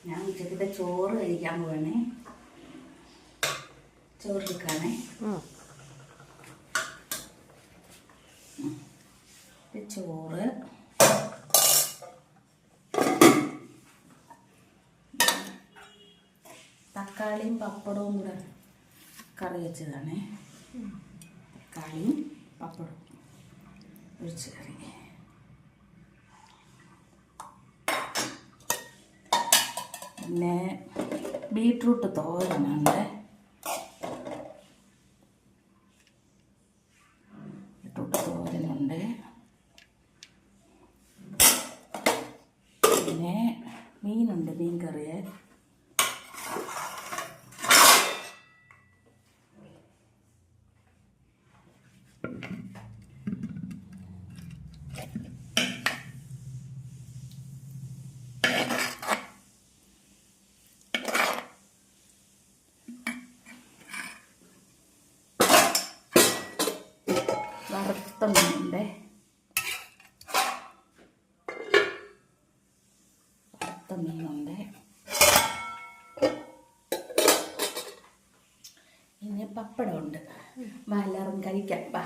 ഞാൻ ഉച്ചക്കത്തെ ചോറ് കഴിക്കാൻ പോവാണേ. ചോറ് എടുക്കാണേ. ചോറ്, തക്കാളിയും പപ്പടവും കൂടെ കറി വെച്ചതാണേ. തക്കാളിയും പപ്പടവും ഒഴിച്ച് കറി. പിന്നെ ബീട്രൂട്ട് തോരനുണ്ട്. ബീട്രൂട്ട് തോരനുണ്ട്. പിന്നെ മീനുണ്ട്, മീൻ കറി. വറുത്ത മീനുണ്ട്. വറുത്ത മീനുണ്ട്. പിന്നെ പപ്പടമുണ്ട്. എല്ലാവരും കഴിക്കാം. വാ.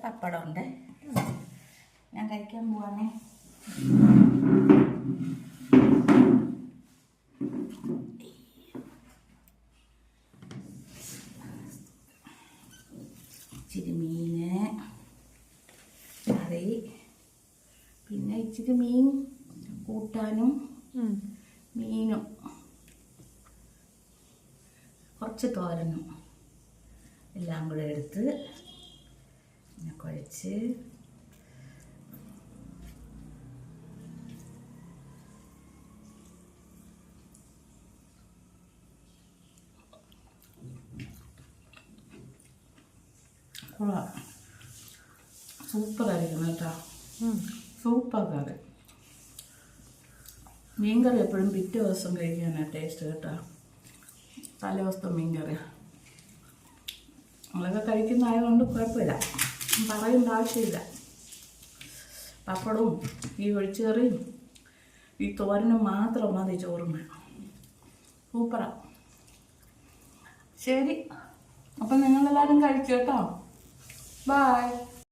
പപ്പടമുണ്ട്. ഞാൻ കഴിക്കാൻ പോവാണേ. ഇച്ചിരി മീന് കറി, പിന്നെ ഇച്ചിരി മീൻ കൂട്ടാനും മീനും കുറച്ച് തോരനും എല്ലാം കൂടെ എടുത്ത് പിന്നെ കുഴച്ച് സൂപ്പറായിരിക്കണം കേട്ടോ. സൂപ്പർ കറി. മീൻകറി എപ്പോഴും പിറ്റേ ദിവസം കഴിക്കാനാണ് ടേസ്റ്റ് കേട്ടോ. തലേ ദിവസത്തെ മീൻകറി നമ്മളൊക്കെ കഴിക്കുന്നതായതുകൊണ്ട് കുഴപ്പമില്ല, പറയേണ്ട ആവശ്യമില്ല. പപ്പടവും ഈ ഒഴിച്ചുകറിയും ഈ തോരനും മാത്രം മതി ചോറും വേണം. സൂപ്പറാണ്. ശരി, അപ്പം നിങ്ങളെല്ലാവരും കഴിച്ചു കേട്ടോ. ബൈ.